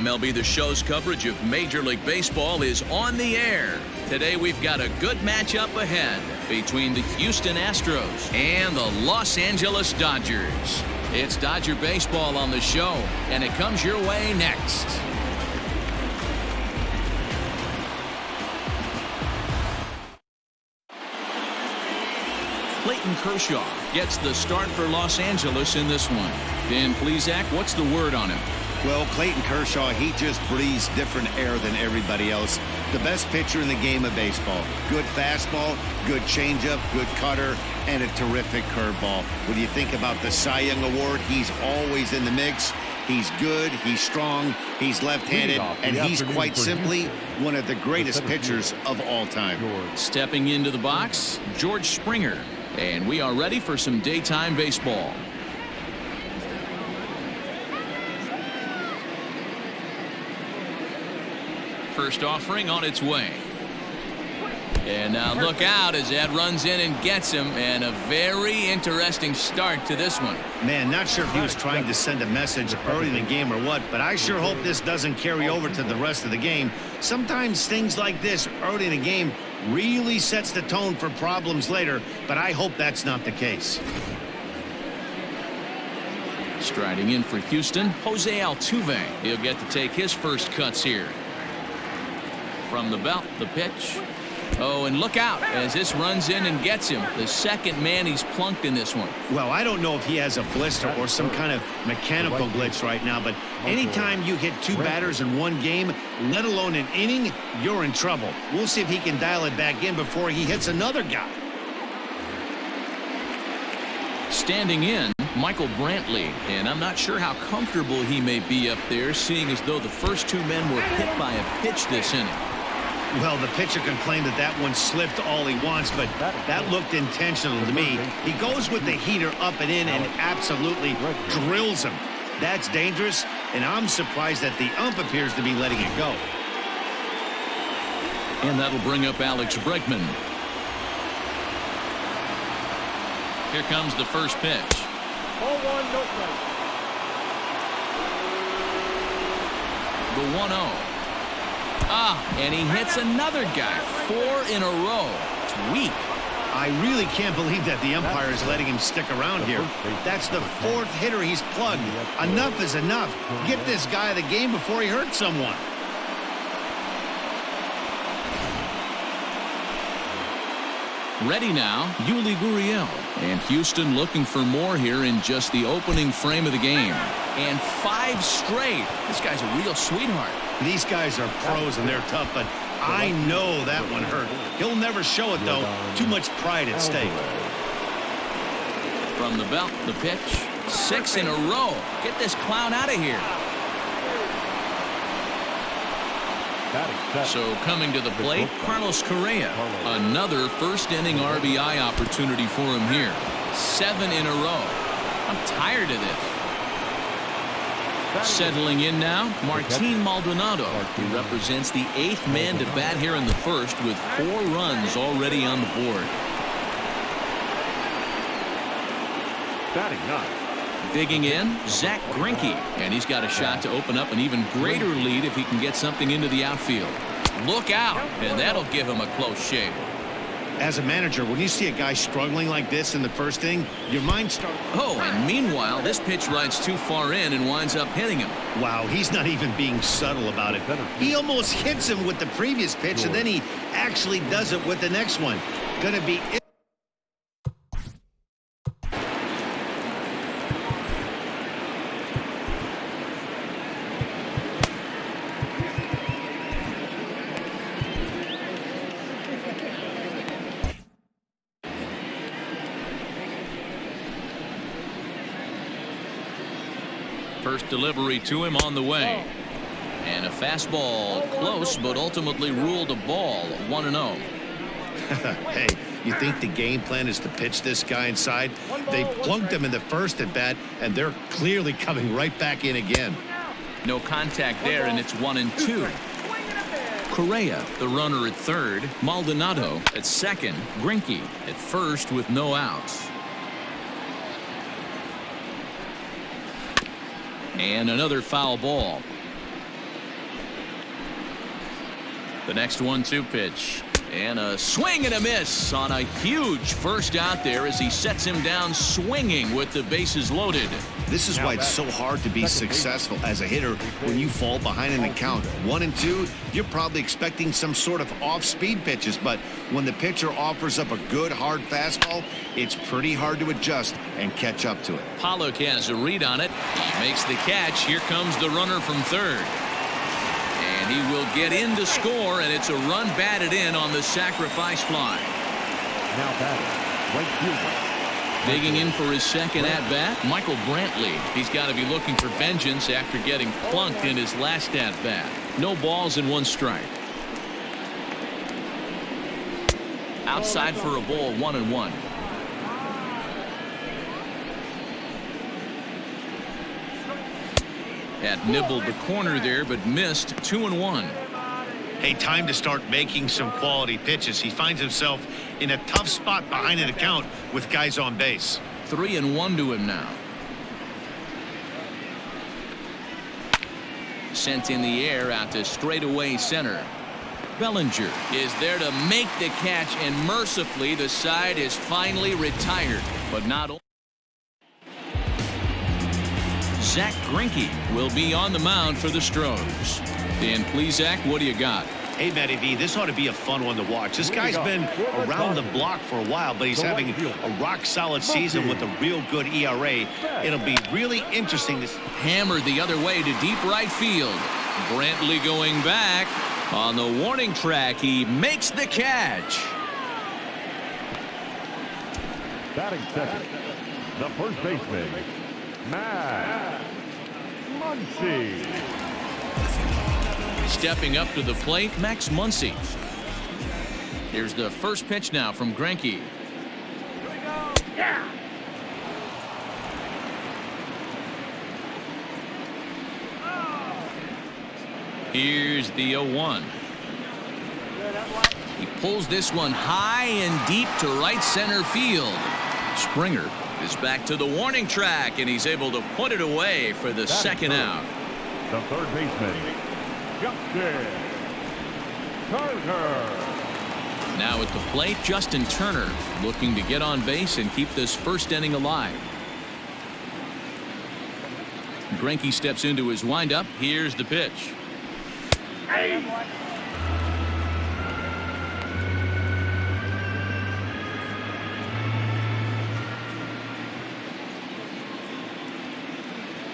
MLB The Show's coverage of Major League Baseball is on the air. Today we've got a good matchup ahead between the Houston Astros and the Los Angeles Dodgers. It's Dodger baseball on the show, and it comes your way next. Clayton Kershaw gets the start for Los Angeles in this one. Dan Plesac, what's the word on him? Well, Clayton Kershaw, he just breathes different air than everybody else. The best pitcher in the game of baseball. Good fastball, good changeup, good cutter, and a terrific curveball. When you think about the Cy Young Award, he's always in the mix. He's good, he's strong, he's left-handed, and he's quite simply one of the greatest pitchers of all time. Stepping into the box, George Springer. And we are ready for some daytime baseball. First offering on its way. And now look out as that runs in and gets him, and a very interesting start to this one. Man, not sure if he was trying to send a message early in the game or what, but I sure hope this doesn't carry over to the rest of the game. Sometimes things like this early in the game really sets the tone for problems later, but I hope that's not the case. Striding in for Houston, Jose Altuve. He'll get to take his first cuts here. From the belt, the pitch. Oh, and look out as this runs in and gets him. The second man he's plunked in this one. Well, I don't know if he has a blister or some kind of mechanical glitch right now, but anytime you hit two batters in one game, let alone an inning, you're in trouble. We'll see if he can dial it back in before he hits another guy. Standing in, Michael Brantley, and I'm not sure how comfortable he may be up there, seeing as though the first two men were hit by a pitch this inning. Well, the pitcher can claim that that one slipped all he wants, but that looked intentional to me. He goes with the heater up and in and absolutely drills him. That's dangerous, and I'm surprised that the ump appears to be letting it go. And that'll bring up Alex Bregman. Here comes the first pitch. 0-1, no play. The 1-0. And he hits another guy. 4 in a row. It's weak. I really can't believe that the umpire is letting him stick around here. That's the 4th hitter he's plugged. Enough is enough. Get this guy the game before he hurts someone. Ready now, Yuli Gurriel. And Houston looking for more here in just the opening frame of the game. And 5 straight. This guy's a real sweetheart. These guys are pros and they're tough, but I know that one hurt. He'll never show it, though. Too much pride at stake. From the belt, the pitch. 6 in a row. Get this clown out of here. So coming to the plate, Carlos Correa. Another first inning RBI opportunity for him here. 7 in a row. I'm tired of this. Settling in now, Martin Maldonado, who represents the 8th man to bat here in the first with 4 runs already on the board. Batting 9. Digging in, Zach Greinke, and he's got a shot to open up an even greater lead if he can get something into the outfield. Look out, and that'll give him a close shave. As a manager, when you see a guy struggling like this in the first inning, your mind starts. Oh, and meanwhile, this pitch rides too far in and winds up hitting him. Wow, he's not even being subtle about it. He almost hits him with the previous pitch, and then he actually does it with the next one. Gonna be. First delivery to him on the way. And a fastball close, but ultimately ruled a ball. 1-0. Hey, you think the game plan is to pitch this guy inside? They plunked him in the first at bat, and they're clearly coming right back in again. No contact there, and it's 1-2. Correa, the runner at third. Maldonado at second. Greinke at first with no outs. And another foul ball. The next 1-2 pitch. And a swing and a miss on a huge first out there as he sets him down swinging with the bases loaded. This is why it's so hard to be successful as a hitter when you fall behind in the count. 1-2, you're probably expecting some sort of off-speed pitches, but when the pitcher offers up a good hard fastball, it's pretty hard to adjust and catch up to it. Pollock has a read on it. He makes the catch. Here comes the runner from third. And he will get in to score, and it's a run batted in on the sacrifice fly. Now batting, right fielder. Digging in for his second at-bat, Michael Brantley. He's got to be looking for vengeance after getting plunked in his last at-bat. No balls and 1 strike. Outside for a ball, 1-1. Had nibbled the corner there, but missed. 2-1. Hey, time to start making some quality pitches. He finds himself in a tough spot behind in the count with guys on base. 3-1 to him now. Sent in the air out to straightaway center. Bellinger is there to make the catch, and mercifully the side is finally retired, but not only. Zach Greinke will be on the mound for the Astros. Dan, please, Zach, what do you got? Hey, Matty V, this ought to be a fun one to watch. This guy's been around the block for a while, but he's having a rock-solid season with a real good ERA. It'll be really interesting. Hammered the other way to deep right field. Brantley going back. On the warning track, he makes the catch. Batting second, the first baseman, Matt Muncy. Stepping up to the plate, Max Muncy. Here's the first pitch now from Greinke. Here's the 0-1. He pulls this one high and deep to right center field. Springer is back to the warning track, and he's able to put it away for the second out. The third baseman, Justin Turner. Now at the plate, Justin Turner looking to get on base and keep this first inning alive. Greinke steps into his windup. Here's the pitch.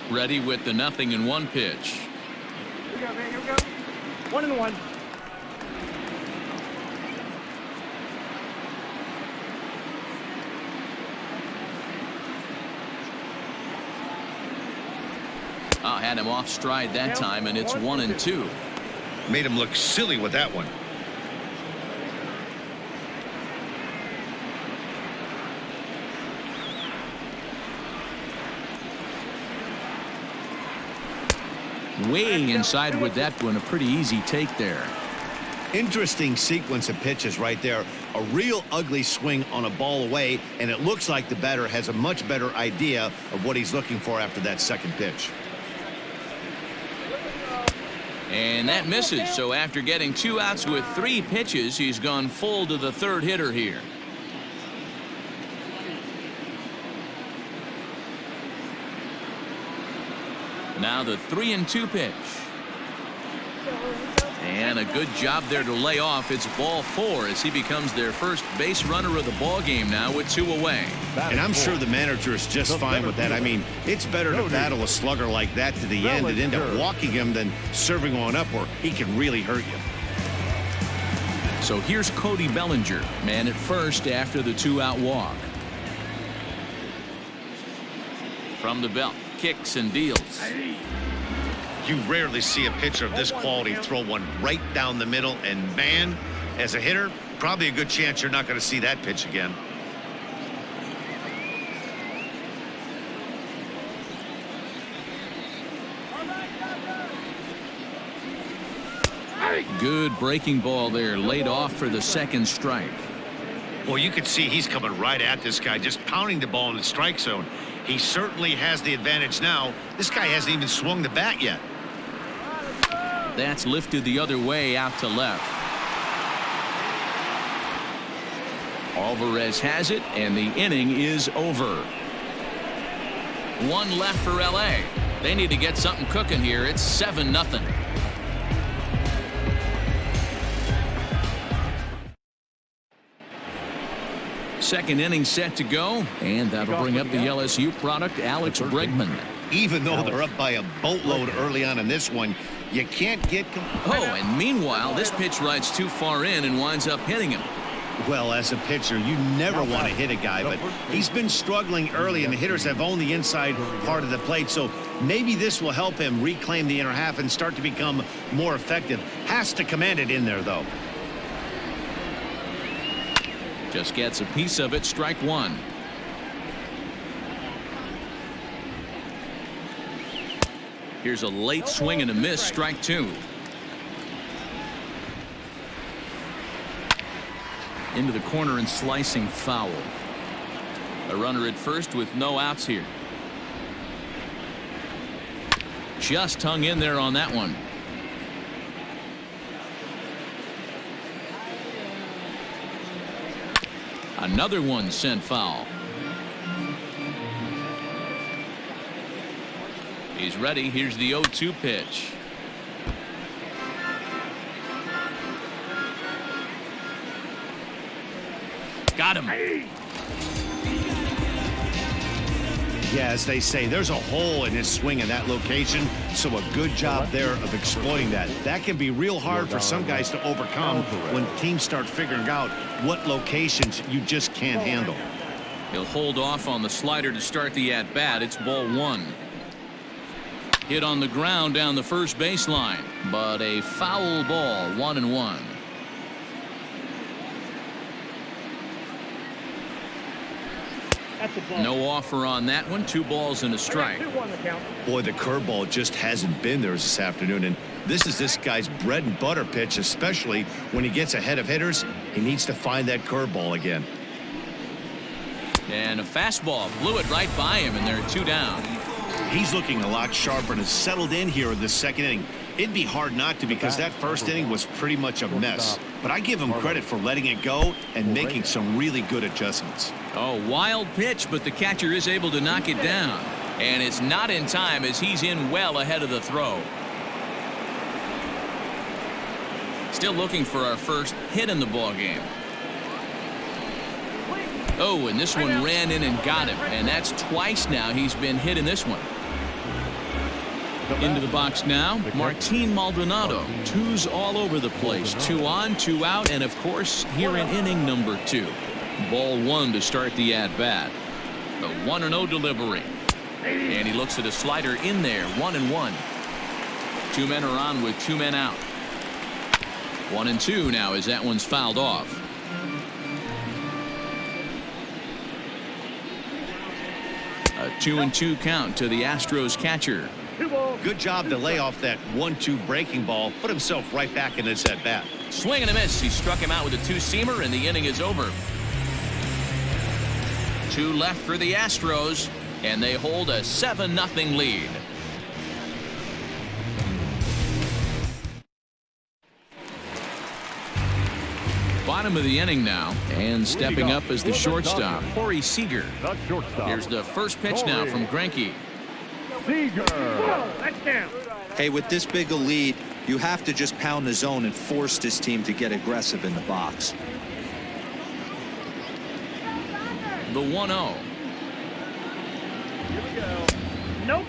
Ready with the 0-1 pitch. Here we go, man. Here we go. 1-1. Had him off stride that time, and it's 1-2. Made him look silly with that one. Way inside with that one. A pretty easy take there. Interesting sequence of pitches right there. A real ugly swing on a ball away, and it looks like the batter has a much better idea of what he's looking for after that second pitch. And that misses. So after getting 2 outs with 3 pitches, he's gone full to the third hitter here. Now the 3-2 pitch. And a good job there to lay off. It's ball 4 as he becomes their first base runner of the ball game now with 2 away. And I'm sure the manager is just fine with that. I mean, it's better to battle a slugger like that to the end and end up walking him than serving one up where he can really hurt you. So here's Cody Bellinger, man at first after the 2-out walk. From the belt, kicks and deals. You rarely see a pitcher of this quality throw one right down the middle, and man, as a hitter, probably a good chance you're not going to see that pitch again. Good breaking ball there, laid off for the second strike. Well, you can see he's coming right at this guy, just pounding the ball in the strike zone. He certainly has the advantage now. This guy hasn't even swung the bat yet. That's lifted the other way out to left. Alvarez has it, and the inning is over. One left for LA. They need to get something cooking here. It's 7-0. Second inning set to go, and that'll bring up the LSU product, Alex Bregman. Even though they're up by a boatload early on in this one, you can't get... Oh, and meanwhile, this pitch rides too far in and winds up hitting him. Well, as a pitcher, you never want to hit a guy, but he's been struggling early, and the hitters have owned the inside part of the plate, so maybe this will help him reclaim the inner half and start to become more effective. Has to command it in there, though. Just gets a piece of it. Strike one. Here's a late swing and a miss. Strike two. Into the corner and slicing foul. A runner at first with no outs here. Just hung in there on that one. Another one sent foul. He's ready. Here's the 0-2 pitch. Got him. Yeah, as they say, there's a hole in his swing in that location, so a good job there of exploiting that. That can be real hard for some guys to overcome when teams start figuring out what locations you just can't handle. He'll hold off on the slider to start the at-bat. It's ball one. Hit on the ground down the first baseline, but a foul ball. 1-1. No offer on that one. 2 balls and a strike. Boy, the curveball just hasn't been there this afternoon, and this is this guy's bread and butter pitch, especially when he gets ahead of hitters. He needs to find that curveball again. And a fastball blew it right by him, and they're 2 down. He's looking a lot sharper and has settled in here in the second inning. It'd be hard not to, because that first inning was pretty much a mess. But I give him credit for letting it go and making some really good adjustments. Oh, wild pitch, but the catcher is able to knock it down. And it's not in time, as he's in well ahead of the throw. Still looking for our first hit in the ball game. Oh, and this one ran in and got him, and that's twice now he's been hit in this one. Into the box now, Martin Maldonado. 2s all over the place. 2 on, 2 out, and of course here in inning number 2. Ball 1 to start the at-bat. The 1-0 delivery. And he looks at a slider in there. 1-1. 2 men are on with 2 men out. 1-2 now as that one's fouled off. A 2-2 count to the Astros catcher. Good job to lay off that 1-2 breaking ball. Put himself right back in this at-bat. Swing and a miss. He struck him out with a 2-seamer, and the inning is over. 2 left for the Astros, and they hold a 7-0 lead. Bottom of the inning now, and stepping up as the shortstop, Corey Seager. Here's the first pitch now from Greinke. Hey, with this big a lead, you have to just pound the zone and force this team to get aggressive in the box. The 1-0. Here we go. Nope.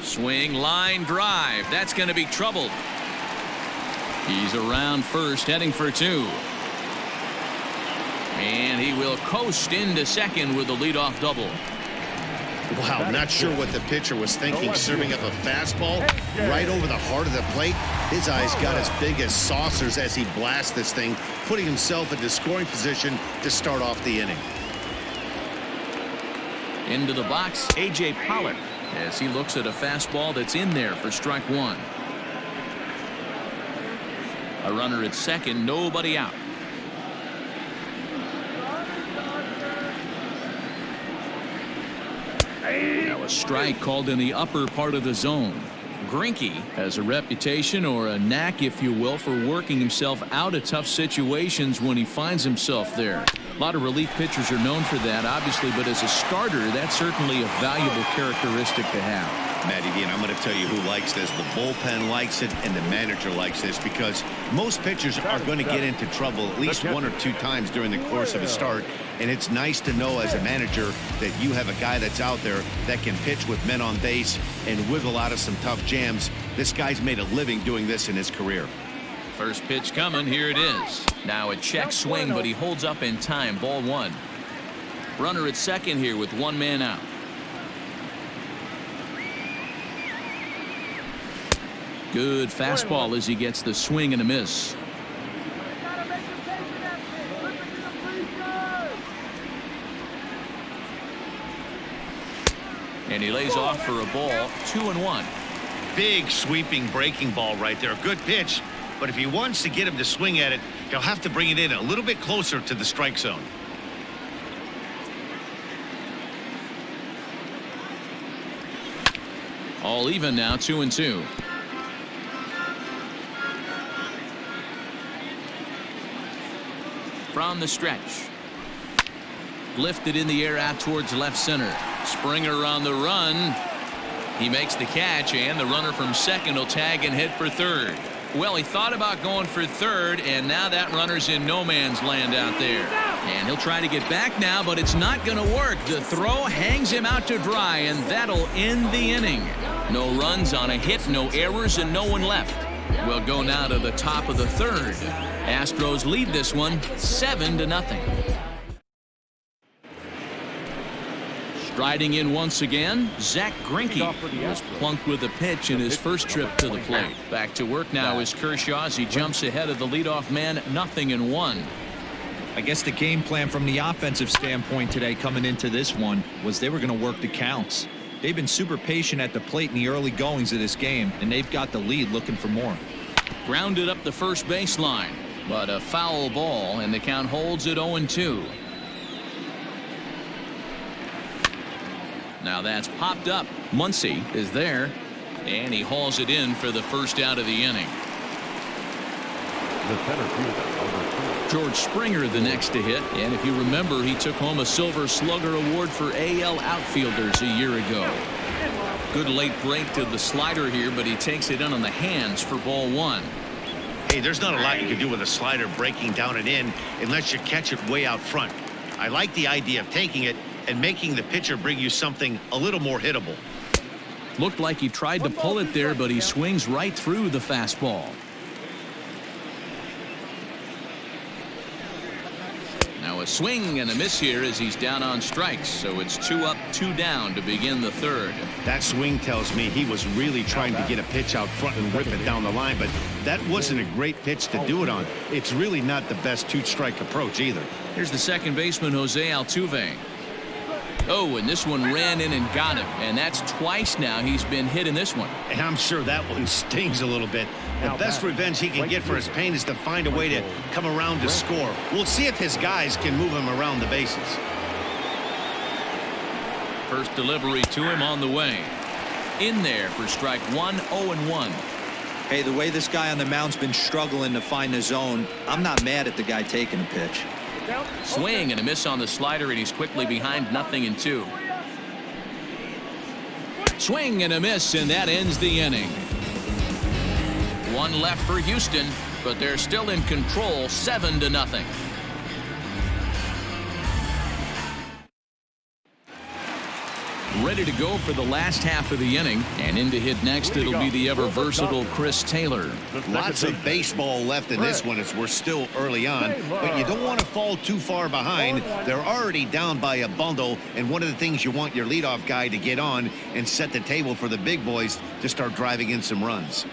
Swing, line drive. That's going to be trouble. He's around first, heading for 2. And he will coast into second with a leadoff double. Wow, not sure what the pitcher was thinking, serving up a fastball right over the heart of the plate. His eyes got as big as saucers as he blasts this thing, putting himself into scoring position to start off the inning. Into the box, A.J. Pollock, as he looks at a fastball that's in there for strike 1. A runner at second, nobody out. A strike called in the upper part of the zone. Greinke has a reputation, or a knack if you will, for working himself out of tough situations when he finds himself there. A lot of relief pitchers are known for that, obviously, but as a starter, that's certainly a valuable characteristic to have. Matty D, and I'm going to tell you who likes this. The bullpen likes it, and the manager likes this, because most pitchers are going to get into trouble at least one or two times during the course of a start, and it's nice to know as a manager that you have a guy that's out there that can pitch with men on base and wiggle out of some tough jams. This guy's made a living doing this in his career. First pitch coming. Here it is. Now a check swing, but he holds up in time. Ball one. Runner at second here with one man out. Good fastball as he gets the swing and a miss. And he lays off for a ball. 2-1. Big sweeping breaking ball right there. Good pitch, but if he wants to get him to swing at it, he'll have to bring it in a little bit closer to the strike zone. All even now. 2-2. From the stretch. Lifted in the air out towards left center. Springer on the run. He makes the catch, and the runner from second will tag and head for third. Well, he thought about going for third, and now that runner's in no man's land out there. And he'll try to get back now, but it's not going to work. The throw hangs him out to dry, and that'll end the inning. No runs on a hit, no errors, and no one left. We'll go now to the top of the third. Astros lead this one 7-0. Striding in once again, Zach Greinke was plunked with a pitch in his first trip to the plate. Back to work now is Kershaw as he jumps ahead of the leadoff man. 0-1. I guess the game plan from the offensive standpoint today coming into this one was they were going to work the counts. They've been super patient at the plate in the early goings of this game, and they've got the lead looking for more. Grounded up the first baseline, but a foul ball, and the count holds at 0-2. Now that's popped up. Muncy is there, and he hauls it in for the first out of the inning. The center fielder, George Springer the next to hit, and if you remember, he took home a Silver Slugger Award for AL outfielders a year ago. Good late break to the slider here, but he takes it in on the hands for ball one. Hey, there's not a lot you can do with a slider breaking down and in unless you catch it way out front. I like the idea of taking it and making the pitcher bring you something a little more hittable. Looked like he tried to pull it there, but he swings right through the fastball. Now a swing and a miss here as he's down on strikes, so it's 2 up, 2 down to begin the third. That swing tells me he was really trying to get a pitch out front and rip it down the line, but that wasn't a great pitch to do it on. It's really not the best two-strike approach either. Here's the second baseman, Jose Altuve. Oh, and this one ran in and got him, and that's twice now he's been hit in this one. And I'm sure that one stings a little bit. The best revenge he can get for his pain is to find a way to come around to score. We'll see if his guys can move him around the bases. First delivery to him on the way. In there for strike one. 0-1. Hey, the way this guy on the mound's been struggling to find the zone, I'm not mad at the guy taking a pitch. Swing and a miss on the slider, and he's quickly behind 0-2. Swing and a miss, and that ends the inning. One left for Houston, but they're still in control. 7-0. Ready to go for the last half of the inning, and in to hit next it'll be the ever versatile Chris Taylor. Lots of baseball left in this one as we're still early on, but you don't want to fall too far behind. They're already down by a bundle, and one of the things you want your leadoff guy to get on and set the table for the big boys to start driving in some runs.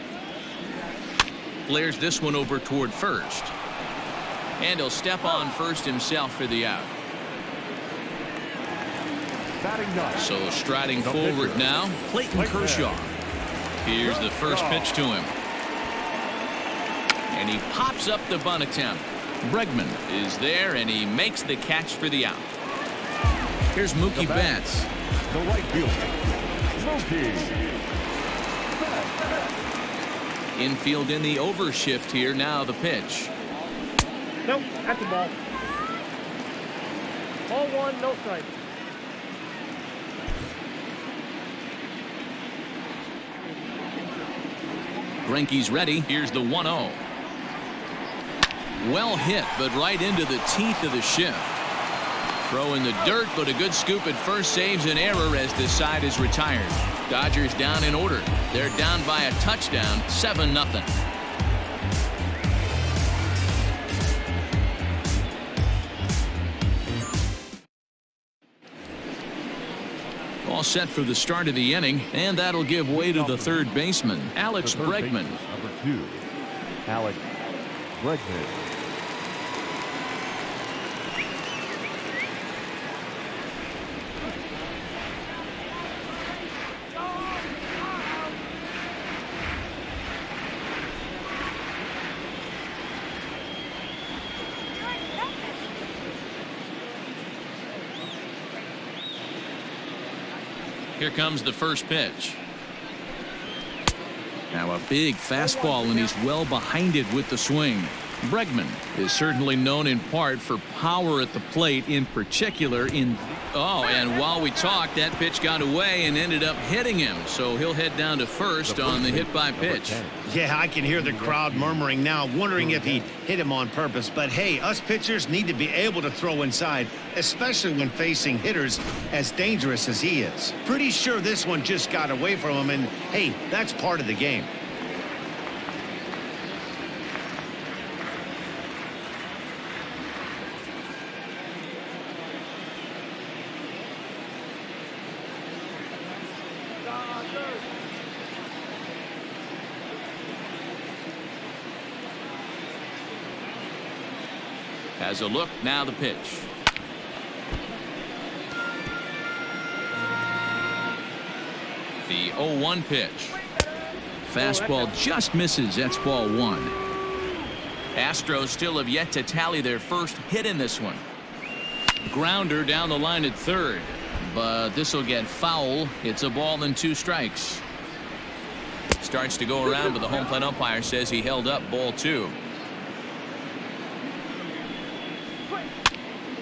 Flares this one over toward first, and he'll step on first himself for the out. So striding forward now, Clayton Kershaw. Here's the first pitch to him, and he pops up the bunt attempt. Bregman is there, and he makes the catch for the out. Here's Mookie Betts. the right fielder, Infield in the overshift here. Now the pitch. Nope, that's the ball. Ball one, no strike. Greinke's ready. Here's the 1-0. Well hit, but right into the teeth of the shift. Throw in the dirt, but a good scoop at first saves an error as this side is retired. Dodgers down in order. They're down by a touchdown, 7-0. All set for the start of the inning, and that'll give way to the third baseman, Alex Bregman. Number 2, Alex Bregman. Here comes the first pitch. Now a big fastball, and he's well behind it with the swing. Bregman is certainly known in part for power at the plate, in particular in... Oh, and while we talked, that pitch got away and ended up hitting him. So he'll head down to first on the hit by pitch. Yeah, I can hear the crowd murmuring now, wondering if he hit him on purpose. But hey, us pitchers need to be able to throw inside, especially when facing hitters as dangerous as he is. Pretty sure this one just got away from him, and hey, that's part of the game. Has a look, now the pitch. The 0-1 pitch. Fastball just misses. That's ball one. Astros still have yet to tally their first hit in this one. Grounder down the line at third, but this will get foul. It's a ball and 2 strikes. Starts to go around, but the home plate umpire says he held up ball 2.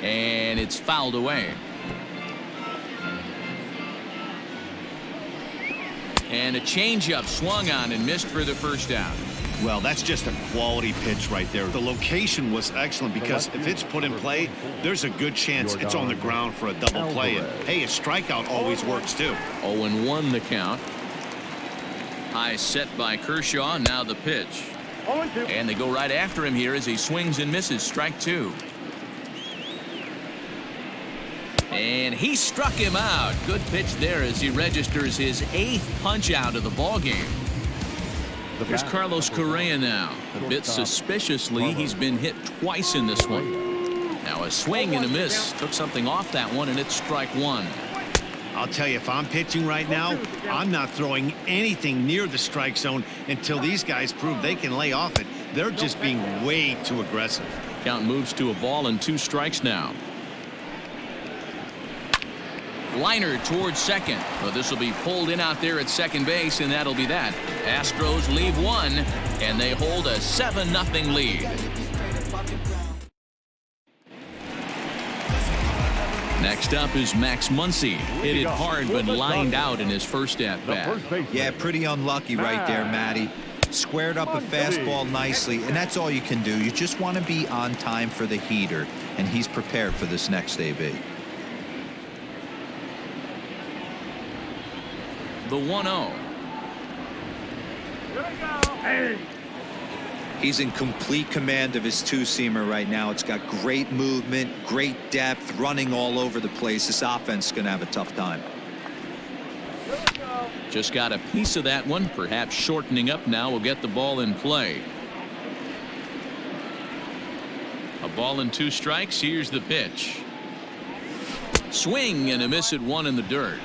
And it's fouled away. And a changeup swung on and missed for the first out. Well, that's just a quality pitch right there. The location was excellent because if it's put in play, there's a good chance it's on the ground for a double play. And hey, a strikeout always works too. 0-1 the count. High set by Kershaw. Now the pitch. And they go right after him here as he swings and misses. Strike 2. And he struck him out. Good pitch there as he registers his 8th punch out of the ball game. Here's Carlos Correa now. A bit suspiciously, he's been hit twice in this one. Now a swing and a miss. Took something off that one, and it's strike 1. I'll tell you, if I'm pitching right now, I'm not throwing anything near the strike zone until these guys prove they can lay off it. They're just being way too aggressive. Count moves to a ball and 2 strikes now. Liner towards second, but this will be pulled in out there at second base, and that'll be that. Astros leave 1, and they hold a 7-0 lead. Next up is Max Muncy. Hit it hard, but lined out in his first at-bat. Yeah, pretty unlucky right there, Matty. Squared up a fastball nicely, and that's all you can do. You just want to be on time for the heater, and he's prepared for this next AB. The 1-0. He's in complete command of his 2-seamer right now. It's got great movement, great depth, running all over the place. This offense is going to have a tough time. Just got a piece of that one. Perhaps shortening up now will get the ball in play. A ball and 2 strikes. Here's the pitch. Swing and a miss at 1 in the dirt.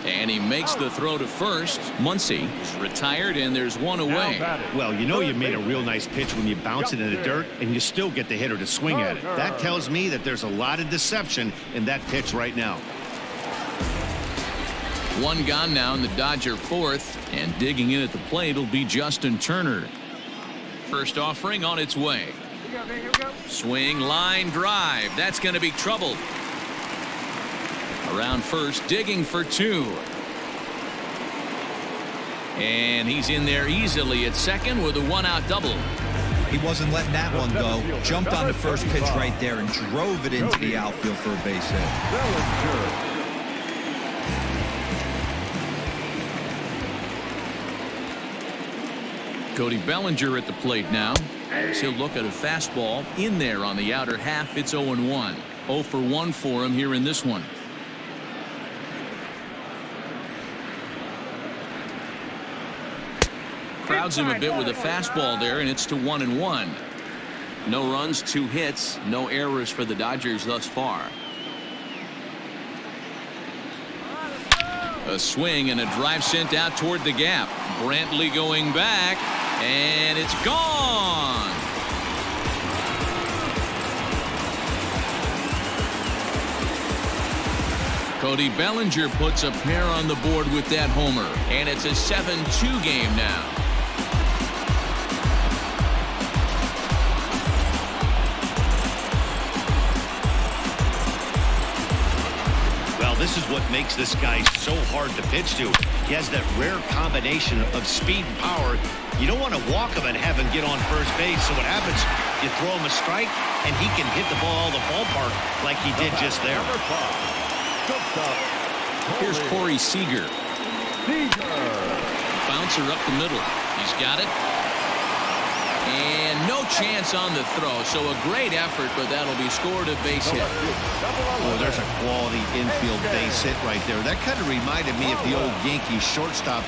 And he makes the throw to first. Muncy is retired, and there's 1 away. Well, you know you made a real nice pitch when you bounce it in the dirt and you still get the hitter to swing at it. That tells me that there's a lot of deception in that pitch right now. One gone now in the Dodger fourth, and digging in at the plate will be Justin Turner. First offering on its way. Swing, line drive. That's going to be trouble. Around first, digging for two. And he's in there easily at second with a one-out double. He wasn't letting that one go. Jumped on the first pitch right there and drove it into the outfield for a base hit. Cody Bellinger at the plate now. He'll look at a fastball in there on the outer half. It's 0-1. 0 for 1 for him here in this one. Crowds him a bit with a fastball there, and it's to 1-1. No runs, 2 hits, no errors for the Dodgers thus far. A swing and a drive sent out toward the gap. Brantley going back, and it's gone. Cody Bellinger puts a pair on the board with that homer, and it's a 7-2 game now. This is what makes this guy so hard to pitch to. He has that rare combination of speed and power. You don't want to walk him and have him get on first base. So what happens, you throw him a strike, and he can hit the ball the ballpark like he did just there. Here's Corey Seager. Bouncer up the middle. He's got it. And no chance on the throw, so a great effort, but that'll be scored a base hit. Oh, there's a quality infield base hit right there. That kind of reminded me of the old Yankees shortstop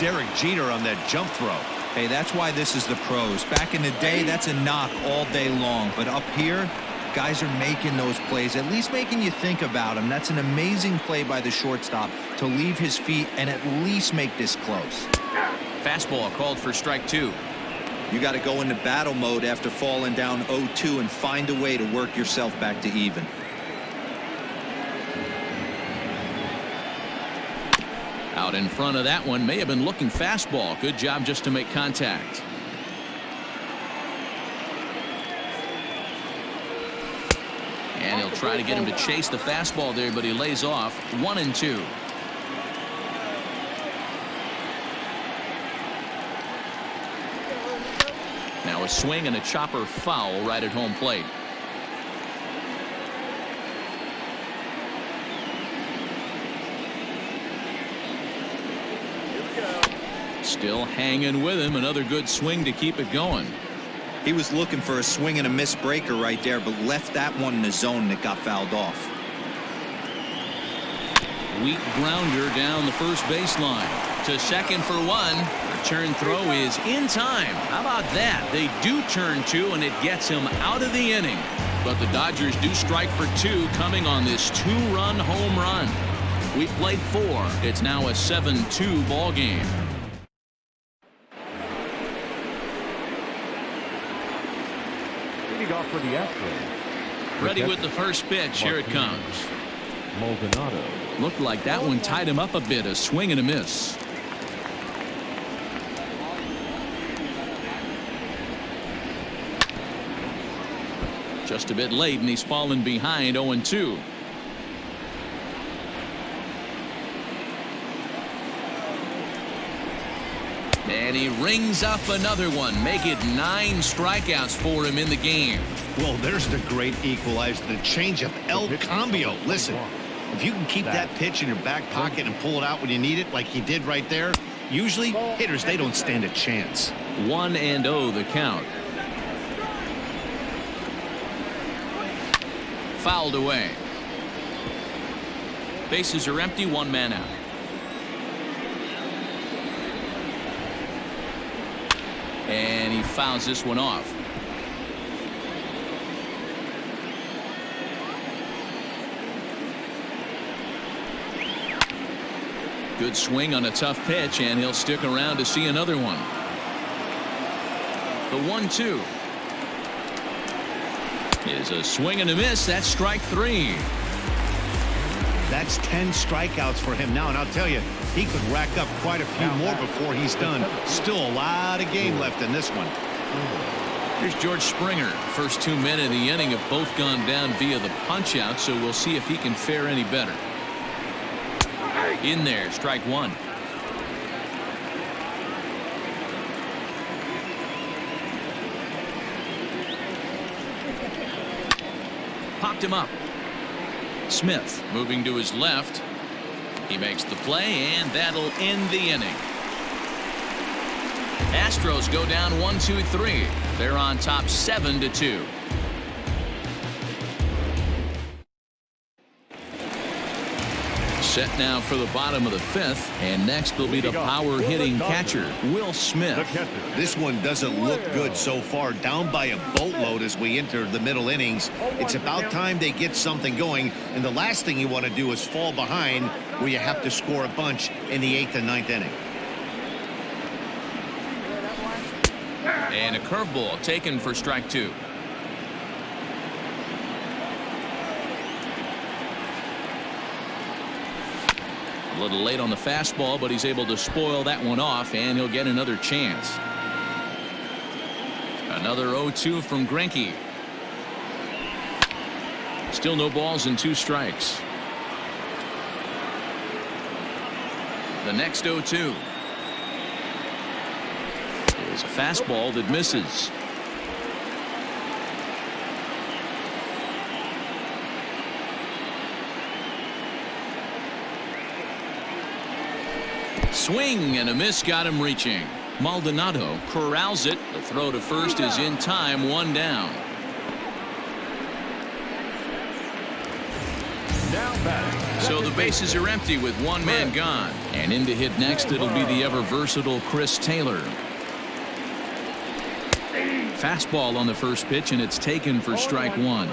Derek Jeter on that jump throw. Hey, that's why this is the pros. Back in the day, that's a knock all day long. But up here, guys are making those plays, at least making you think about them. That's an amazing play by the shortstop to leave his feet and at least make this close. Fastball called for strike 2. You got to go into battle mode after falling down 0-2 and find a way to work yourself back to even. Out in front of that one, may have been looking fastball. Good job just to make contact. And he'll try to get him to chase the fastball there, but he lays off. 1-2. Now a swing and a chopper foul right at home plate. Still hanging with him. Another good swing to keep it going. He was looking for a swing and a miss breaker right there, but left that one in the zone that got fouled off. Weak grounder down the first baseline. To second for 1. Return throw is in time. How about that? They do turn 2, and it gets him out of the inning. But the Dodgers do strike for 2 coming on this 2-run home run. We've played 4. It's now a 7-2 ball game. Leading off for the Astros. Ready with the first pitch. Here it comes. Maldonado. Looked like that one tied him up a bit. A swing and a miss. Just a bit late, and he's fallen behind 0-2. And he rings up another one. Make it 9 strikeouts for him in the game. Well, there's the great equalizer, the changeup El Cambio. Listen, if you can keep that pitch in your back pocket and pull it out when you need it like he did right there, usually hitters, they don't stand a chance. 1-0 the count. Fouled away. Bases are empty, 1 man out. And he fouls this one off. Good swing on a tough pitch, and he'll stick around to see another one. The 1-2 is a swing and a miss. That's strike 3. That's 10 strikeouts for him now, and I'll tell you, he could rack up quite a few more before he's done. Still a lot of game left in this one. Here's George Springer. First 2 men in the inning have both gone down via the punch out, so we'll see if he can fare any better. In there, strike one. Popped him up. Smith moving to his left. He makes the play, and that'll end the inning. Astros go down 1-2-3. They're on top 7-2. Set now for the bottom of the fifth, and next will be the power hitting catcher, Will Smith. This one doesn't look good so far, down by a boatload as we enter the middle innings. It's about time they get something going, and the last thing you want to do is fall behind where you have to score a bunch in the 8th and 9th inning. And a curveball taken for strike two. A little late on the fastball, but he's able to spoil that one off, and he'll get another chance. Another 0-2 from Greinke. Still no balls and 2 strikes. The next 0-2 is a fastball that misses. Swing and a miss got him reaching. Maldonado corrals it. The throw to first is in time, 1 down. So the bases are empty with 1 man gone. And in to hit next, it'll be the ever versatile Chris Taylor. Fastball on the first pitch, and it's taken for strike one.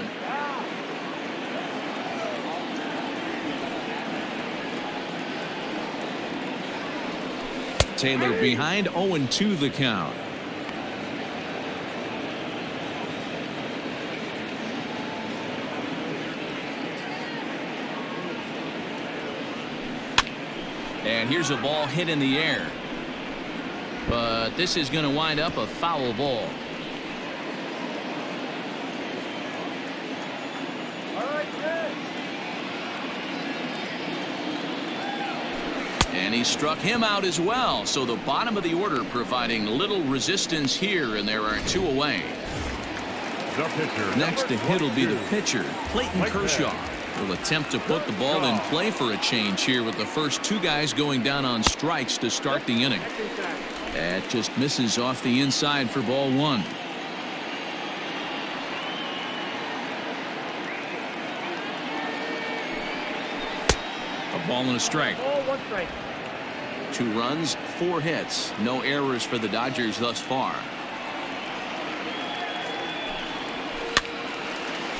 Taylor behind, 0-2 the count. And here's a ball hit in the air. But this is going to wind up a foul ball. And he struck him out as well. So the bottom of the order providing little resistance here, and there are 2 away. Next to hit will be the pitcher, Clayton Kershaw. Will attempt to put the ball in play for a change here with the first 2 guys going down on strikes to start the inning. That just misses off the inside for ball 1. A ball and a strike. 2 runs, 4 hits. No errors for the Dodgers thus far.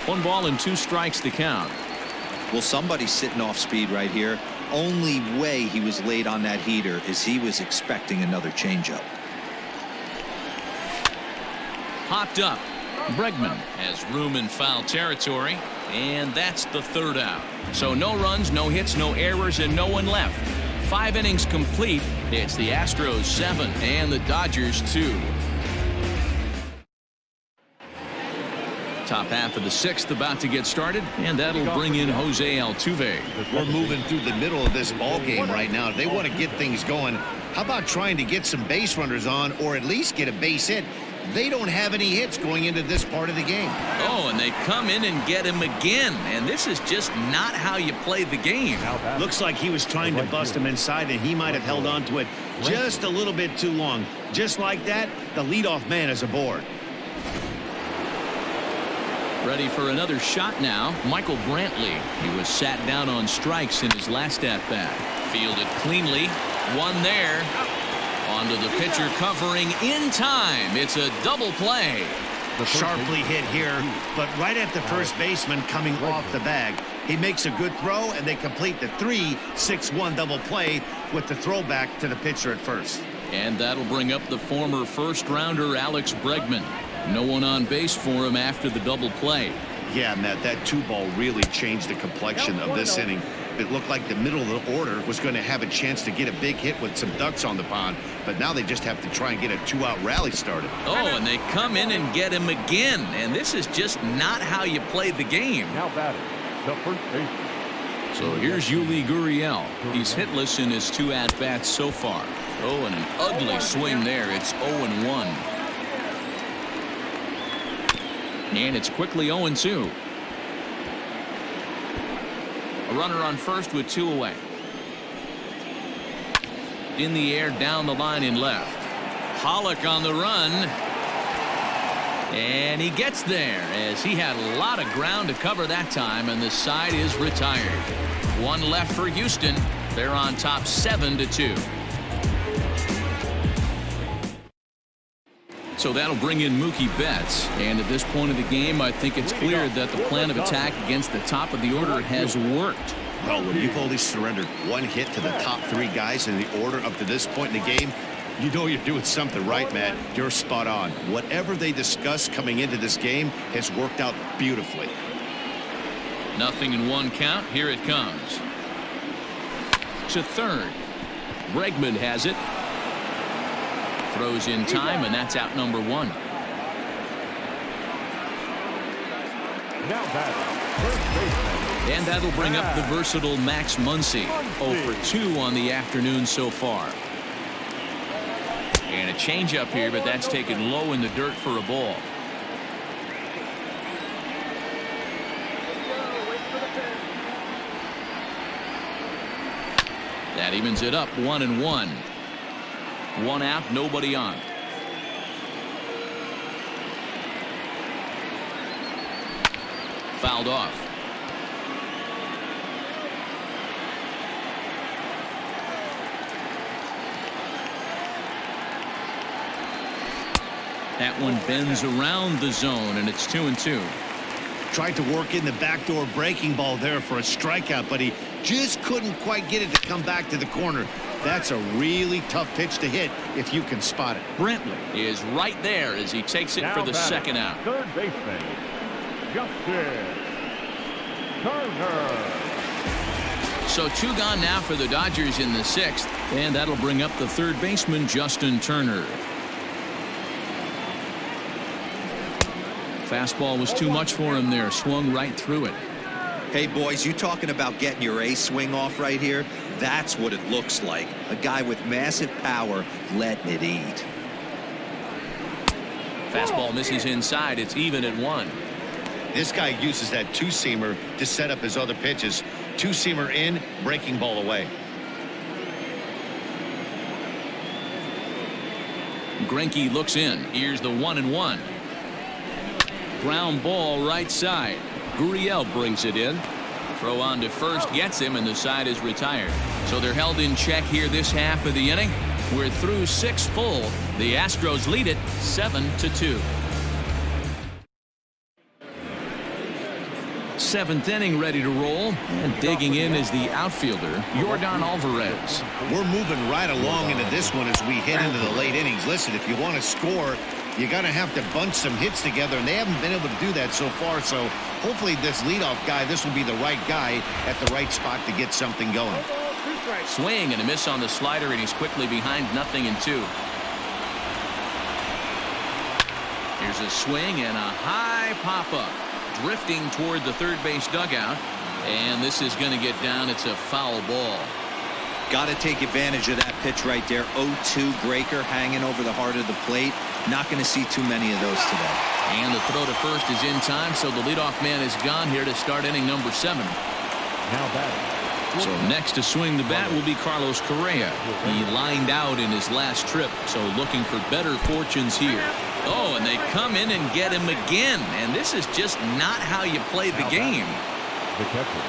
1 ball and 2 strikes to count. Well, somebody's sitting off speed right here. Only way he was late on that heater is he was expecting another changeup. Popped up. Bregman has room in foul territory, and that's the 3rd out. So no runs, no hits, no errors, and no one left. 5 innings complete. It's the Astros 7 and the Dodgers 2. Top half of the 6th about to get started, and that'll bring in Jose Altuve. We're moving through the middle of this ball game right now. If they want to get things going, how about trying to get some base runners on, or at least get a base hit? They don't have any hits going into this part of the game. Oh, and they come in and get him again, and this is just not how you play the game. Looks like he was trying to bust him inside, and he might have held on to it just a little bit too long. Just like that, the leadoff man is aboard. Ready for another shot now. Michael Brantley. He was sat down on strikes in his last at-bat. Fielded cleanly. 1 there. Onto the pitcher covering in time. It's a double play. Sharply hit here, but right at the first baseman coming off the bag. He makes a good throw, and they complete the 3-6-1 double play with the throwback to the pitcher at first. And that'll bring up the former first-rounder Alex Bregman. No one on base for him after the double play. Yeah, Matt, that 2 ball really changed the complexion of this inning. It looked like the middle of the order was going to have a chance to get a big hit with some ducks on the pond, but now they just have to try and get a 2-out rally started. Oh, and they come in and get him again, and this is just not how you play the game. Now batting, the first baseman. So here's Yuli Gurriel. He's hitless in his 2 at-bats so far. Oh, and an ugly swing there. It's 0-1. And it's quickly 0-2. A runner on first with 2 away. In the air, down the line in left. Pollock on the run. And he gets there as he had a lot of ground to cover that time, and the side is retired. 1 left for Houston. They're on top 7-2. So that'll bring in Mookie Betts. And at this point of the game, I think it's clear that the plan of attack against the top of the order has worked. Well, when you've only surrendered 1 hit to the top 3 guys in the order up to this point in the game, you know you're doing something right, Matt. You're spot on. Whatever they discussed coming into this game has worked out beautifully. 0-1 count. Here it comes. To third. Bregman has it. Throws in time, and that's out number 1. Now batting, first baseman. And that'll bring up the versatile Max Muncy. 0 for 2 on the afternoon so far. And a changeup here, but that's taken low in the dirt for a ball. That evens it up 1-1. 1 out, nobody on. Fouled off. That one bends around the zone, and it's 2-2. Tried to work in the backdoor breaking ball there for a strikeout, but he just couldn't quite get it to come back to the corner. That's a really tough pitch to hit if you can spot it. Brentley is right there as he takes it Now for the batting, 2nd out. third baseman, Justin Turner. So 2 gone now for the Dodgers in the 6th, and that'll bring up the 3rd baseman, Justin Turner. Fastball was too much for him there. Swung right through it. Hey, boys, you talking about getting your A swing off right here? That's what it looks like. A guy with massive power letting it eat. Fastball misses inside. It's even at 1. This guy uses that 2-seamer to set up his other pitches. 2-seamer in, breaking ball away. Greinke looks in. Here's the 1-1. Ground ball right side. Gurriel brings it in. Throw on to first gets him, and the side is retired. So they're held in check here this half of the inning. We're through 6 full. The Astros lead it 7-2. 7th inning ready to roll, and digging in is the outfielder Yordan Alvarez. We're moving right along into this one as we head into the late innings. Listen, if you want to score, you got to have to bunch some hits together, and they haven't been able to do that so far. So hopefully this leadoff guy, this will be the right guy at the right spot to get something going. Swing and a miss on the slider, and he's quickly behind 0-2. Here's a swing and a high pop-up. Drifting toward the 3rd base dugout, and this is going to get down. It's a foul ball. Got to take advantage of that pitch right there. 0-2 breaker hanging over the heart of the plate. Not going to see too many of those today. And the throw to first is in time, so the leadoff man is gone here to start inning number 7. Now batting. So next to swing the bat will be Carlos Correa. He lined out in his last trip, so looking for better fortunes here. Oh, and they come in and get him again, and this is just not how you play the game. The catcher,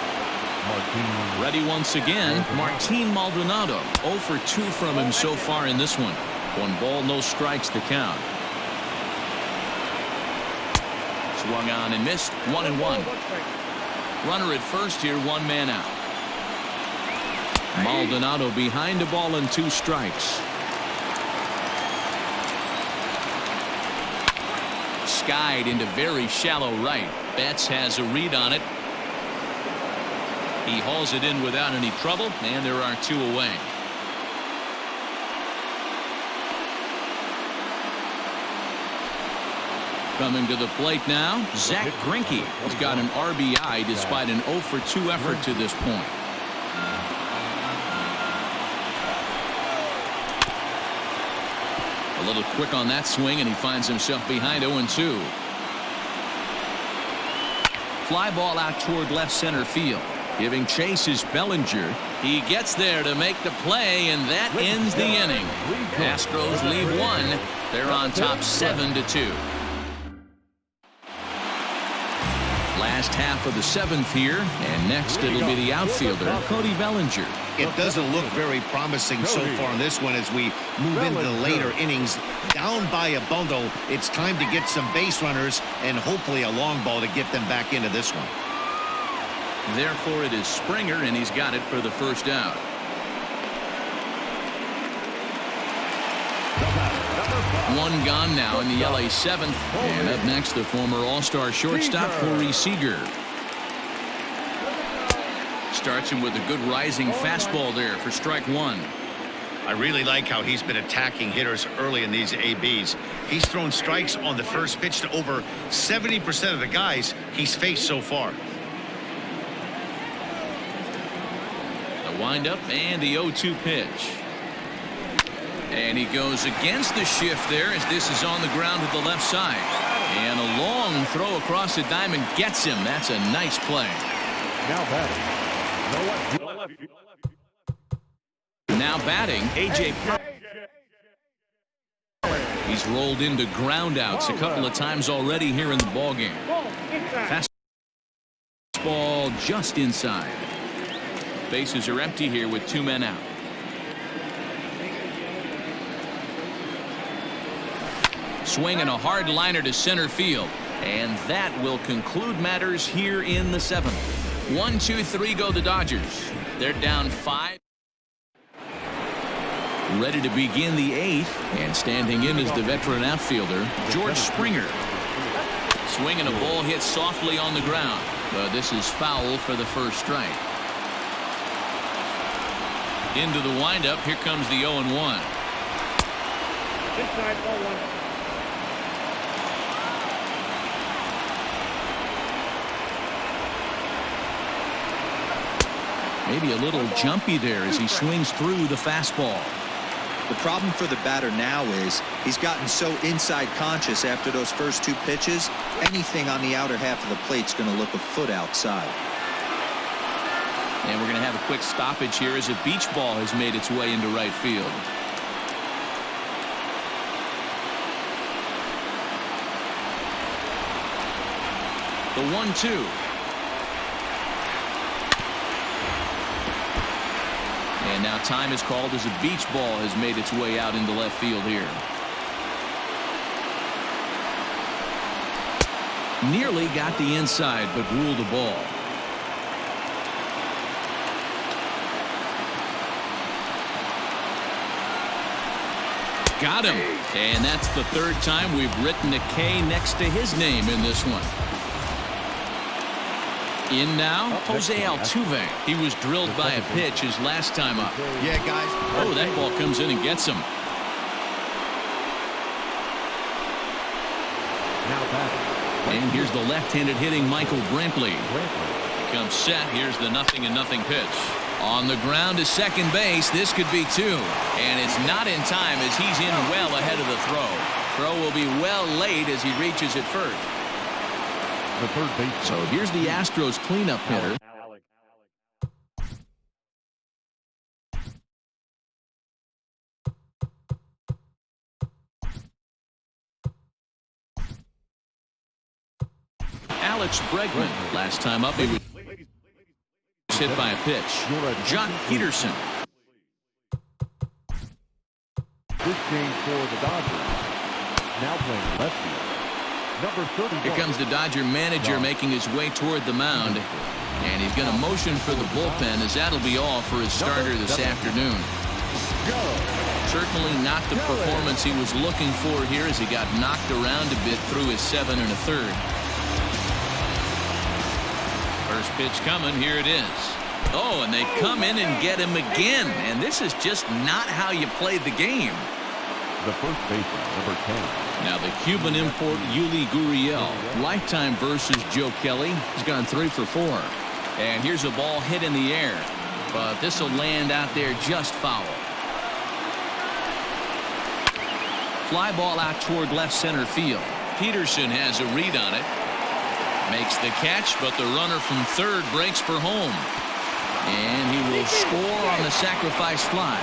Martin. Ready once again, Martin Maldonado. 0 for 2 from him so far in this one. 1 ball, no strikes the count. Swung on and missed. 1-1. Runner at first here, 1 man out. Maldonado behind a ball and 2 strikes. Skied into very shallow right. Betts has a read on it. He hauls it in without any trouble, and there are 2 away. Coming to the plate now, Zach Greinke. He's got an RBI despite an 0 for 2 effort to this point. A little quick on that swing, and he finds himself behind 0-2. Fly ball out toward left center field. Giving chase is Bellinger. He gets there to make the play, and that ends the inning. Astros lead 1. They're on top 7-2. Last half of the 7th here, and next it'll be the outfielder, Cody Bellinger. It doesn't look very promising so far in this one as we move into the later innings. Down by a bundle, it's time to get some base runners and hopefully a long ball to get them back into this one. Therefore, it is Springer, and he's got it for the first out. One gone now in the LA 7th. And up next, the former All-Star shortstop, Corey Seager. Starts him with a good rising fastball there for strike 1. I really like how he's been attacking hitters early in these ABs. He's thrown strikes on the first pitch to over 70% of the guys he's faced so far. The windup and the 0-2 pitch. And he goes against the shift there as this is on the ground to the left side. And a long throw across the diamond gets him. That's a nice play. Now batting. Now batting, A.J. He's rolled into groundouts a couple of times already here in the ballgame. Fastball just inside. Bases are empty here with 2 men out. Swinging a hard liner to center field. And that will conclude matters here in the 7th. 1-2-3 go the Dodgers. They're down 5. Ready to begin the 8th. And standing in is the veteran outfielder, George Springer. Swinging a ball hit softly on the ground. But this is foul for the first strike. Into the windup. Here comes the 0-1. Inside 0-1. Maybe a little jumpy there as he swings through the fastball. The problem for the batter now is he's gotten so inside conscious after those first 2 pitches. Anything on the outer half of the plate's going to look a foot outside. And we're going to have a quick stoppage here as a beach ball has made its way into right field. The 1-2. And now time is called as a beach ball has made its way out into left field here. Nearly got the inside, but ruled the ball. Got him. And that's the 3rd time we've written a K next to his name in this one. In now, Jose Altuve. He was drilled by a pitch his last time up. Yeah, guys. Oh, that ball comes in and gets him. Now batting. And here's the left-handed hitting Michael Brantley. Comes set. Here's the 0-0 pitch. On the ground to second base. This could be 2. And it's not in time as he's in well ahead of the throw. Throw will be well late as he reaches it first. The third base. So here's the Astros cleanup hitter. Alex Bregman. Last time up, he was hit by a pitch. Jock Peterson. This game for the Dodgers. Now playing left field. Number 30. Here comes the Dodger manager making his way toward the mound. And he's going to motion for the bullpen as that'll be all for his starter this afternoon. Certainly not the performance he was looking for here as he got knocked around a bit through his 7 1/3. First pitch coming. Here it is. Oh, and they come in and get him again. And this is just not how you play the game. The first baseman, number 10. Now the Cuban import Yuli Gurriel. Lifetime versus Joe Kelly. He's gone 3 for 4. And here's a ball hit in the air. But this will land out there just foul. Fly ball out toward left center field. Peterson has a read on it. Makes the catch, but the runner from third breaks for home. And he will score on the sacrifice fly.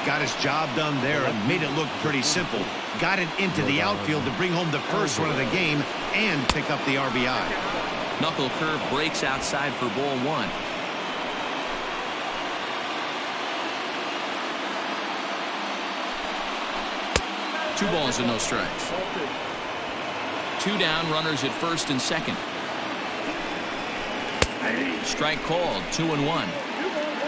Got his job done there and made it look pretty simple. Got it into the outfield to bring home the first run of the game and pick up the RBI. Knuckle curve breaks outside for ball 1. Two balls and no strikes. 2 down, runners at first and second. Strike called, 2-1.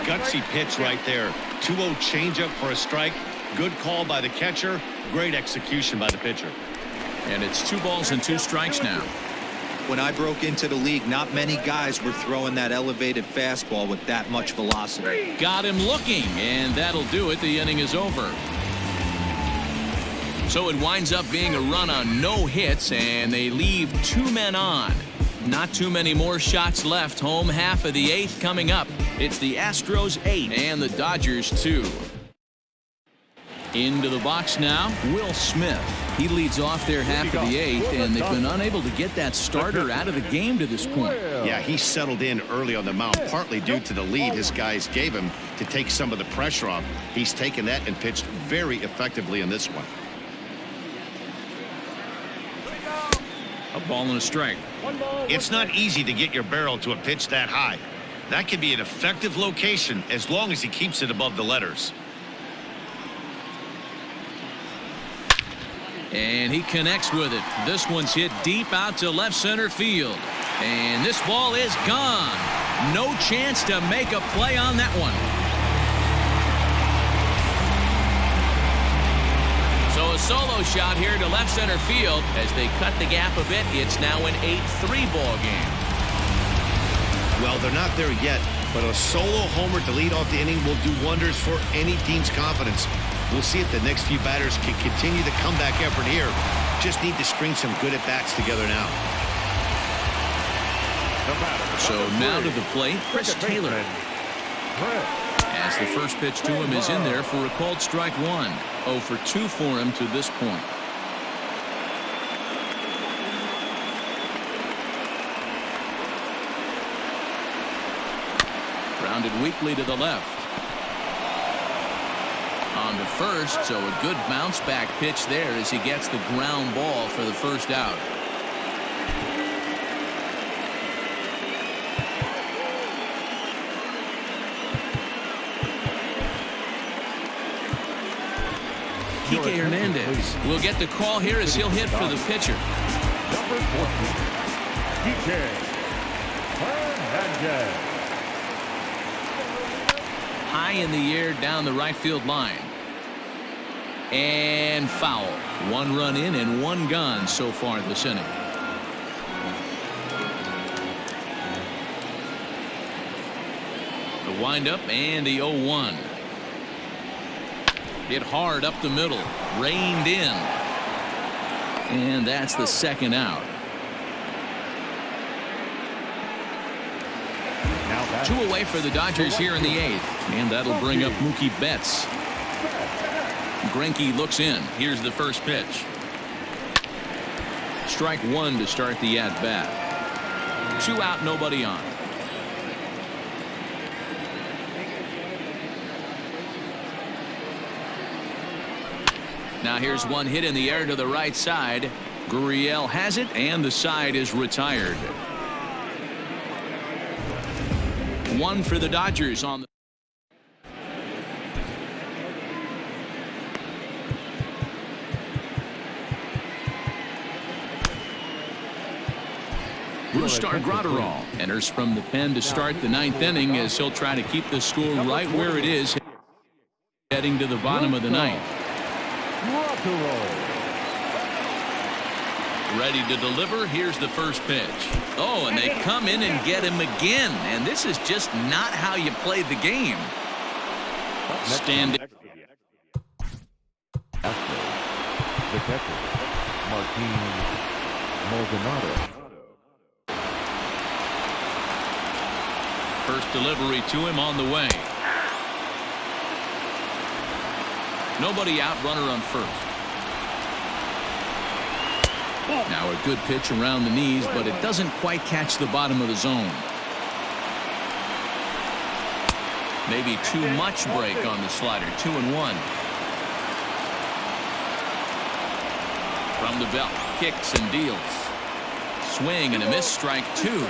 Gutsy pitch right there. 2-0 changeup for a strike. Good call by the catcher. Great execution by the pitcher. And it's 2 balls and 2 strikes now. When I broke into the league, not many guys were throwing that elevated fastball with that much velocity. Got him looking, and that'll do it. The inning is over. So it winds up being a run on no hits, and they leave 2 men on. Not too many more shots left. Home half of the 8th coming up. It's the Astros 8 and the Dodgers 2. Into the box now, Will Smith. He leads off their half of the 8th, and they've been unable to get that starter out of the game to this point. Yeah, he settled in early on the mound, partly due to the lead his guys gave him to take some of the pressure off. He's taken that and pitched very effectively in this one. A ball and a strike. It's not easy to get your barrel to a pitch that high. That can be an effective location as long as he keeps it above the letters. And he connects with it. This one's hit deep out to left center field. And this ball is gone. No chance to make a play on that one. So a solo shot here to left center field. As they cut the gap a bit, it's now an 8-3 ball game. Well, they're not there yet, but a solo homer to lead off the inning will do wonders for any team's confidence. We'll see if the next few batters can continue the comeback effort here. Just need to string some good at-bats together now. So now to the plate, Chris Taylor. As the first pitch to him is in there for a called strike 1. 0 for 2 for him to this point. Grounded weakly to the left. On to first, so a good bounce back pitch there as he gets the ground ball for the first out. Kike Hernandez will get the call here as he'll hit for the pitcher. Number 14, Kike Hernandez. High in the air down the right field line. And foul. 1 run in and 1 gone so far this inning. The windup and the 0-1. Hit hard up the middle. Reined in. And that's the second out. 2 away for the Dodgers here in the 8th. And that'll bring up Mookie Betts. Greinke looks in. Here's the first pitch. Strike 1 to start the at-bat. 2 out, nobody on. Now here's one hit in the air to the right side. Gurriel has it, and the side is retired. 1 for the Dodgers on the. Brusdar Graterol enters from the pen to start the 9th inning as he'll try to keep the score right where it is heading to the bottom of the 9th. Ready to deliver. Here's the first pitch. Oh, and they come in and get him again. And this is just not how you play the game. Standing. Astros. The catcher, Martin Maldonado. First delivery to him on the way. Nobody out, runner on first. Now a good pitch around the knees, but it doesn't quite catch the bottom of the zone. Maybe too much break on the slider. 2-1. From the belt, kicks and deals. Swing and a miss, strike 2.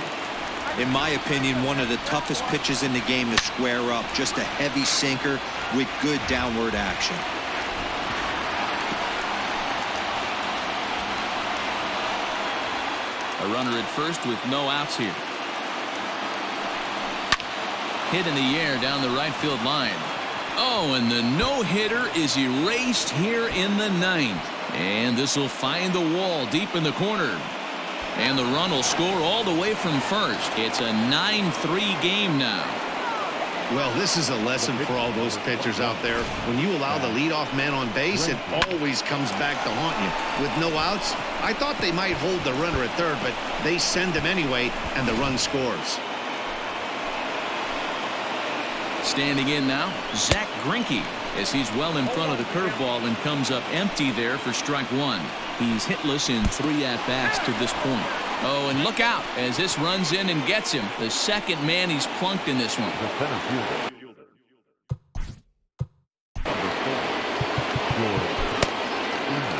In my opinion, one of the toughest pitches in the game to square up. Just a heavy sinker with good downward action. A runner at first with no outs here. Hit in the air down the right field line. Oh, and the no-hitter is erased here in the 9th. And this will find the wall deep in the corner. And the run will score all the way from first. It's a 9-3 game now. Well, this is a lesson for all those pitchers out there. When you allow the leadoff man on base, it always comes back to haunt you. With no outs, I thought they might hold the runner at third, but they send him anyway, and the run scores. Standing in now, Zach Greinke, as he's well in front of the curveball and comes up empty there for strike 1. He's hitless in 3 at-bats to this point. Oh, and look out as this runs in and gets him. The second man he's plunked in this one. The center fielder.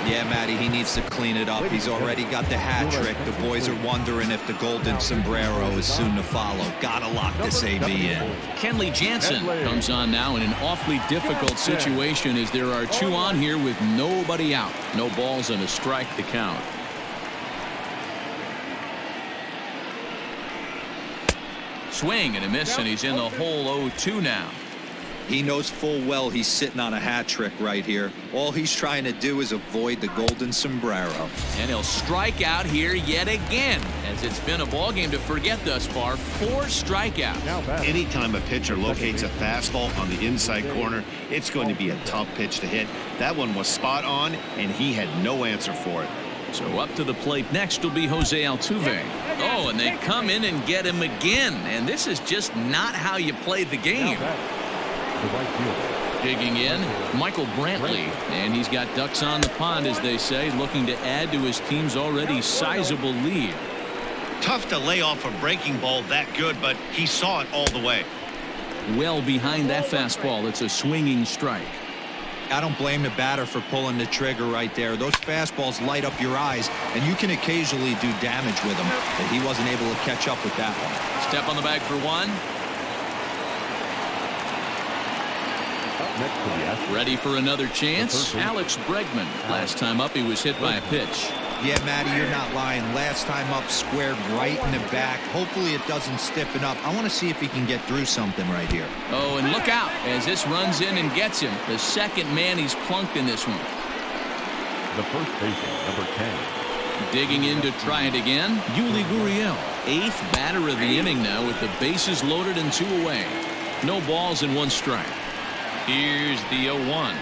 Yeah, Matty, he needs to clean it up. He's already got the hat trick. The boys are wondering if the golden sombrero is soon to follow. Gotta lock this AB in. Kenley Jansen comes on now in an awfully difficult situation as there are 2 on here with nobody out. No balls and a strike to count. Swing and a miss, and he's in the hole 0-2 now. He knows full well he's sitting on a hat trick right here. All he's trying to do is avoid the golden sombrero. And he'll strike out here yet again, as it's been a ball game to forget thus far. 4 strikeouts. Anytime a pitcher locates a fastball on the inside corner, it's going to be a tough pitch to hit. That one was spot on, and he had no answer for it. So up to the plate next will be Jose Altuve. Oh, and they come in and get him again. And this is just not how you play the game. The right fielder. Digging in, Michael Brantley. And he's got ducks on the pond, as they say, looking to add to his team's already sizable lead. Tough to lay off a breaking ball that good, but he saw it all the way. Well behind that fastball. It's a swinging strike. I don't blame the batter for pulling the trigger right there. Those fastballs light up your eyes, and you can occasionally do damage with them. But he wasn't able to catch up with that one. Step on the bag for 1. Next to the Astros. Ready for another chance? Alex Bregman. Last time up, he was hit by a pitch. Yeah, Matty, you're not lying. Last time up, squared right in the back. Hopefully it doesn't stiffen up. I want to see if he can get through something right here. Oh, and look out as this runs in and gets him. The second man he's plunked in this one. The first baseman, number 10. Digging in to try it again, Yuli Gurriel. 8th batter of the inning now with the bases loaded and 2 away. No balls and 1 strike. Here's the 0-1.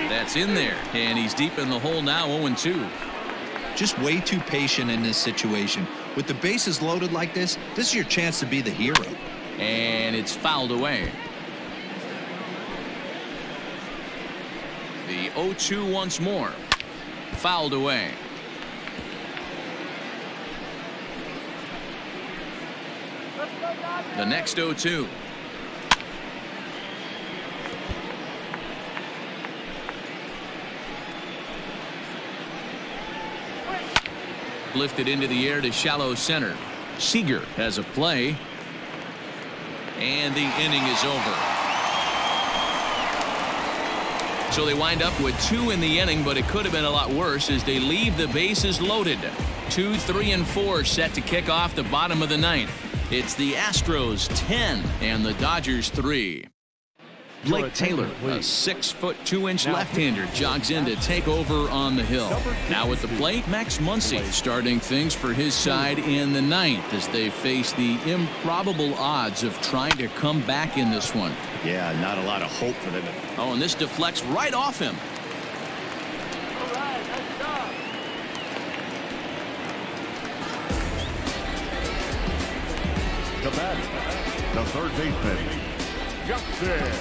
That's in there, and he's deep in the hole now, 0-2. Just way too patient in this situation. With the bases loaded like this is your chance to be the hero. And it's fouled away. The 0-2 once more. Fouled away. The next 0-2. Lifted into the air to shallow center. Seager has a play. And the inning is over. So they wind up with 2 in the inning, but it could have been a lot worse as they leave the bases loaded. 2, 3, and 4 set to kick off the bottom of the 9th. It's the Astros 10 and the Dodgers 3. Blake Taylor, a 6'2" left-hander, jogs in to take over on the hill. Now at the plate, Max Muncy starting things for his side in the ninth as they face the improbable odds of trying to come back in this one. Yeah, not a lot of hope for them. Oh, and this deflects right off him. The batter, the third baseman, Justin Turner.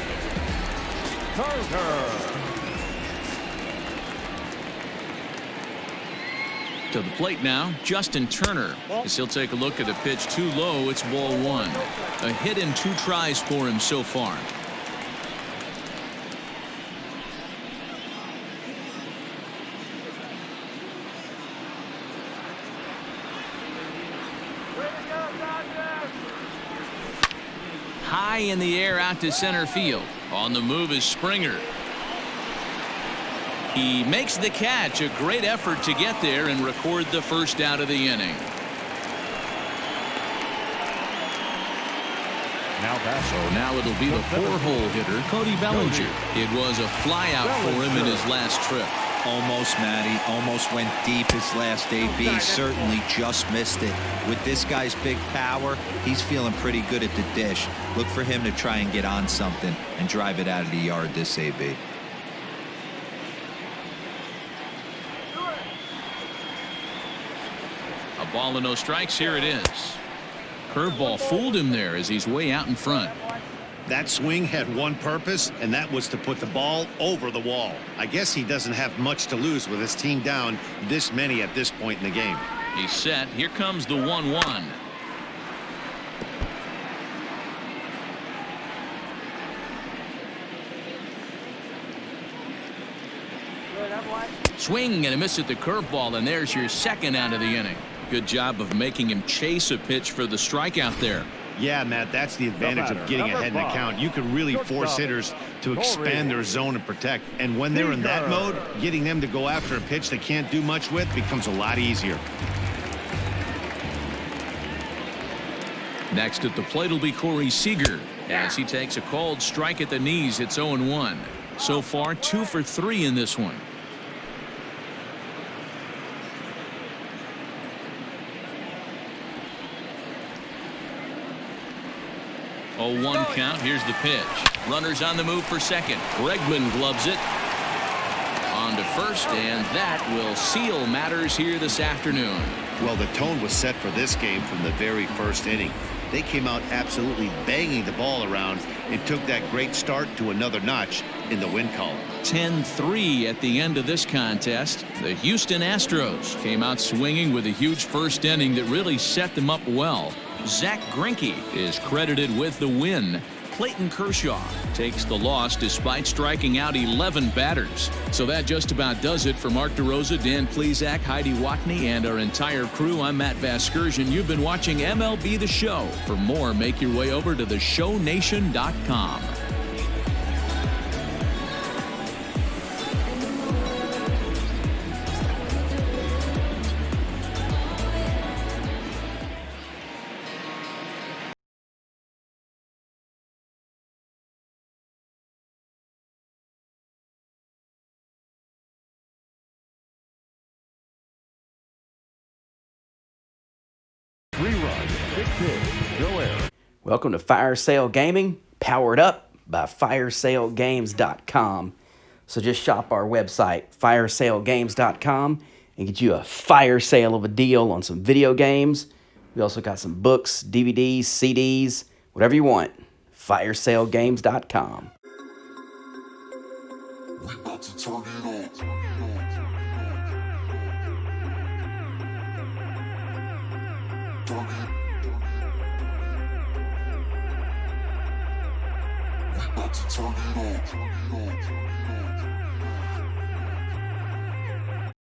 To the plate now, Justin Turner, as he'll take a look at a pitch too low. It's ball one. A hit in 2 tries for him so far. High in the air out to center field. On the move is Springer. He makes the catch. A great effort to get there and record the first out of the inning. So now it'll be the 4-hole hitter, Cody Bellinger. It was a flyout for him in his last trip. Almost, Matty. Almost went deep his last AB. Certainly just missed it. With this guy's big power, he's feeling pretty good at the dish. Look for him to try and get on something and drive it out of the yard this AB. A ball and no strikes. Here it is. Curveball fooled him there as he's way out in front. That swing had one purpose, and that was to put the ball over the wall. I guess he doesn't have much to lose with his team down this many at this point in the game. He's set. Here comes the 1-1. Swing and a miss at the curveball, and there's your second out of the inning. Good job of making him chase a pitch for the strikeout there. Yeah, Matt, that's the advantage of getting ahead in the count. You can really force hitters to expand their zone and protect. And when they're in that mode, getting them to go after a pitch they can't do much with becomes a lot easier. Next at the plate will be Corey Seager as he takes a called strike at the knees. It's 0-1. So far 2 for 3 in this one. 0-1 count. Here's the pitch. Runners on the move for second. Bregman gloves it. On to first, and that will seal matters here this afternoon. Well, the tone was set for this game from the very first inning. They came out absolutely banging the ball around and took that great start to another notch in the win column. 10-3 at the end of this contest. The Houston Astros came out swinging with a huge first inning that really set them up well. Zach Greinke is credited with the win. Clayton Kershaw takes the loss despite striking out 11 batters. So that just about does it for Mark DeRosa, Dan Plesac, Heidi Watney, and our entire crew. I'm Matt Vasgersian. You've been watching MLB The Show. For more, make your way over to theshownation.com. Welcome to Fire Sale Gaming, powered up by firesalegames.com. So just shop our website, firesalegames.com, and get you a fire sale of a deal on some video games. We also got some books, DVDs, CDs, whatever you want. firesalegames.com. We about to turn it on. Turn it on.